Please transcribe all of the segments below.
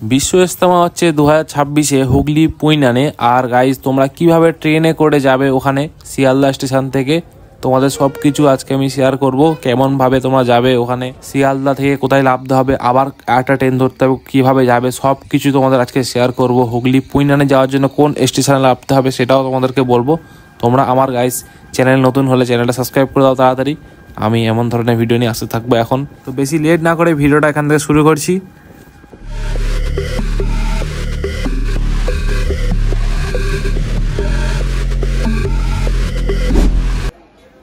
বিশ্ব ইজতেমা হচ্ছে 2026-এ হুগলি পুইনানে। আর গাইজ তোমরা কিভাবে ট্রেনে করে যাবে ওখানে শিয়ালদা স্টেশন থেকে, তোমাদের সব কিছু আজকে আমি শেয়ার করব। কেমনভাবে তোমরা যাবে ওখানে, শিয়ালদা থেকে কোথায় নামতে হবে, আবার একটা ট্রেন ধরতে হবে, কীভাবে যাবে, সব কিছু তোমাদের আজকে শেয়ার করব। হুগলি পুইনানে যাওয়ার জন্য কোন স্টেশনে নামতে হবে সেটাও তোমাদেরকে বলবো। তোমরা আমার গাইজ চ্যানেল নতুন হলে চ্যানেলটা সাবস্ক্রাইব করে দাও তাড়াতাড়ি। আমি এমন ধরনের ভিডিও নিয়ে আসতে থাকবো এখন। তো বেশি লেট না করে ভিডিওটা এখান থেকে শুরু করছি।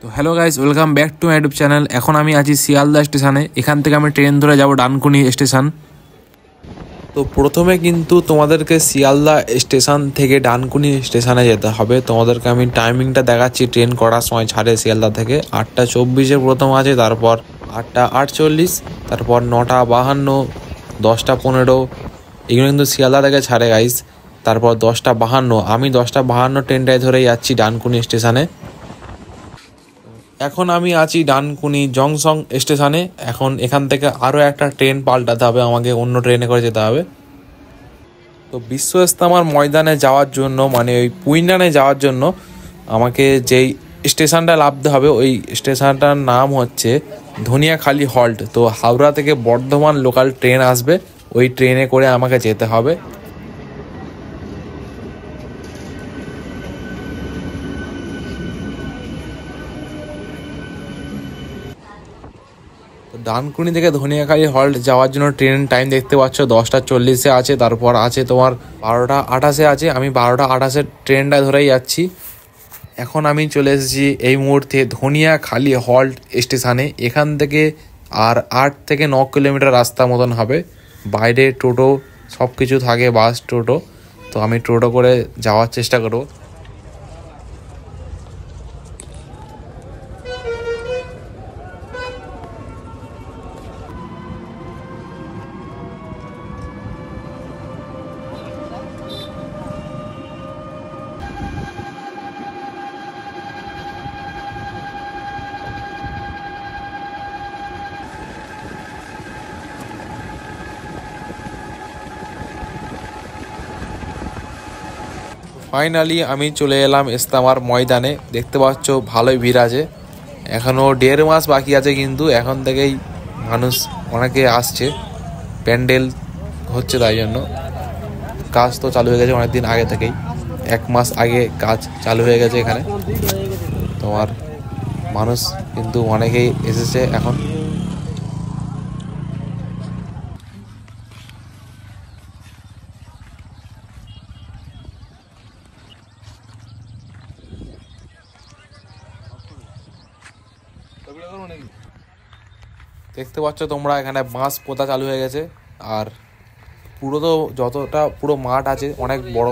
তো hello guys, welcome back to my YouTube channel. এখন আমি আছি শিয়ালদা স্টেশনে। এখান থেকে আমি ট্রেন ধরে যাব ডানকুনি স্টেশন। তো প্রথমে কিন্তু তোমাদেরকে শিয়ালদা স্টেশন থেকে ডানকুনি স্টেশনে যেতে হবে। তোমাদেরকে আমি টাইমিংটা দেখাচ্ছি। ট্রেন কটার সময় ছাড়ে শিয়ালদা থেকে। 8:24-এ প্রথম আছে, তারপর 8:48, তারপর 9:52, 10:15, এগুলো কিন্তু শিয়ালদা থেকে ছাড়ে গাইজ। তারপর 10:52, আমি 10:52 ট্রেনটায় ধরে যাচ্ছি ডানকুনি স্টেশনে। এখন আমি আছি ডানকুনি জংশন স্টেশনে। এখন এখান থেকে আরও একটা ট্রেন পাল্টাতে হবে, আমাকে অন্য ট্রেনে করে যেতে হবে। তো বিশ্ব ইজতেমার ময়দানে যাওয়ার জন্য, মানে ওই পুইনানে যাওয়ার জন্য আমাকে যেই স্টেশনটা নামতে হবে, ওই স্টেশনটার নাম হচ্ছে ধনিয়াখালি হল্ট। তো হাওড়া থেকে বর্ধমান লোকাল ট্রেন আসবে, ওই ট্রেনে করে আমাকে যেতে হবে। ডানকুনি থেকে ধনিয়াখালি হল্ট যাওয়ার জন্য ট্রেন টাইম দেখতে পাচ্ছ 10:40-এ আছে। তারপর আছে তোমার 12:28-এ আছে। আমি 12:28-এর ট্রেনটা ধরেই যাচ্ছি। এখন আমি চলে এসেছি এই মুহূর্তে ধনিয়াখালি হল্ট স্টেশনে। এখান থেকে আর 8 থেকে 9 কিলোমিটার রাস্তা মতন হবে। বাইরে টোটো সব কিছু থাকে, বাস টোটো। তো আমি টোটো করে যাওয়ার চেষ্টা করব। ফাইনালি আমি চলে এলাম ইজতেমার ময়দানে। দেখতে পাচ্ছ ভালোই ভিড় আছে। এখনও 1.5 মাস বাকি আছে, কিন্তু এখন থেকেই মানুষ অনেকে আসছে। প্যান্ডেল হচ্ছে, তাই জন্য কাজ তো চালু হয়ে গেছে অনেকদিন আগে থেকেই। 1 মাস আগে কাজ চালু হয়ে গেছে এখানে। তোমার মানুষ কিন্তু অনেকেই এসেছে এখন। দেখতে পাচ্ছ তোমরা এখানে বাঁশ পোতা চালু হয়ে গেছে। আর পুরো তো যতটা পুরো মাঠ আছে অনেক বড়,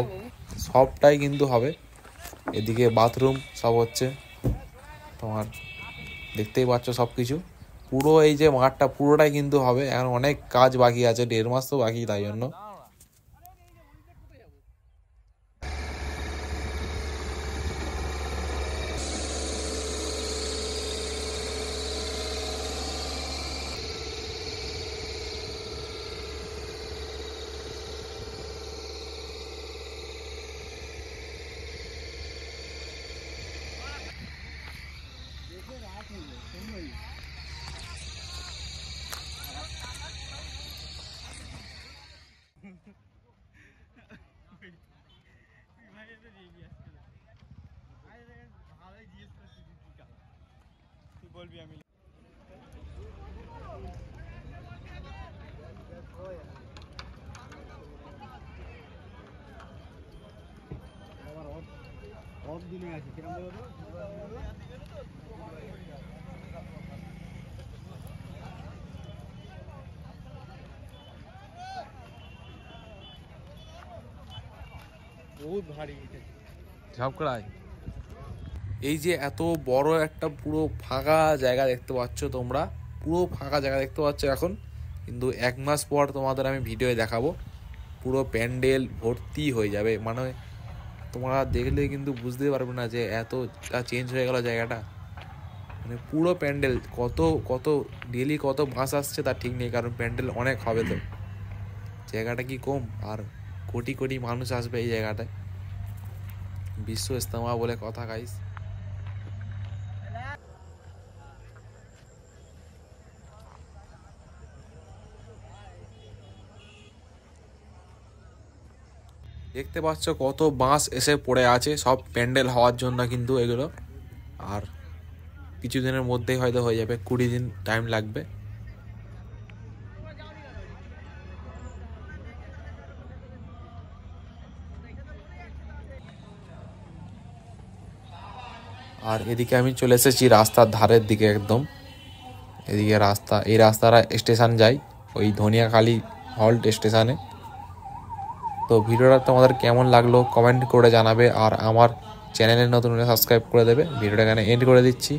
সবটাই কিন্তু হবে। এদিকে বাথরুম সব হচ্ছে তোমার, দেখতেই পাচ্ছ সব কিছু। পুরো এই যে মাঠটা পুরোটাই কিন্তু হবে। এখন অনেক কাজ বাকি আছে, 1.5 মাস তো বাকি, তাই জন্য। বহুত ভারী ঝাপকড়ায়। এই যে এত বড় একটা পুরো ফাঁকা জায়গা দেখতে পাচ্ছ তোমরা, পুরো ফাঁকা জায়গা দেখতে পাচ্ছ এখন। কিন্তু 1 মাস পর তোমাদের আমি ভিডিওয়ে দেখাবো, পুরো প্যান্ডেল ভর্তি হয়ে যাবে। মানে তোমরা দেখলে কিন্তু বুঝতে পারবে না যে এতটা চেঞ্জ হয়ে গেল জায়গাটা। মানে পুরো প্যান্ডেল, কত কত ডেলি কত বাস আসছে তার ঠিক নেই, কারণ প্যান্ডেল অনেক হবে। তো জায়গাটা কি কম, আর কোটি কোটি মানুষ আসবে এই জায়গাটায়, বিশ্ব ইজতেমা বলে কথা গাইস। দেখতে পাচ্ছ কত বাঁশ এসে পড়ে আছে, সব প্যান্ডেল হওয়ার জন্য কিন্তু এগুলো। আর কিছুদিনের মধ্যেই হয়তো হয়ে যাবে, 20 দিন টাইম লাগবে। আর এদিকে আমি চলে এসেছি রাস্তার ধারের দিকে একদম। এদিকে রাস্তা, এই রাস্তাটা স্টেশন যায় ওই ধনিয়াখালী হল্ট স্টেশনে। তো ভিডিওটা তোমাদের কেমন লাগলো কমেন্ট করে জানাবে, আর আমার চ্যানেলে নতুন হলে সাবস্ক্রাইব করে দেবে। ভিডিওটা এখানে এন্ড করে দিচ্ছি।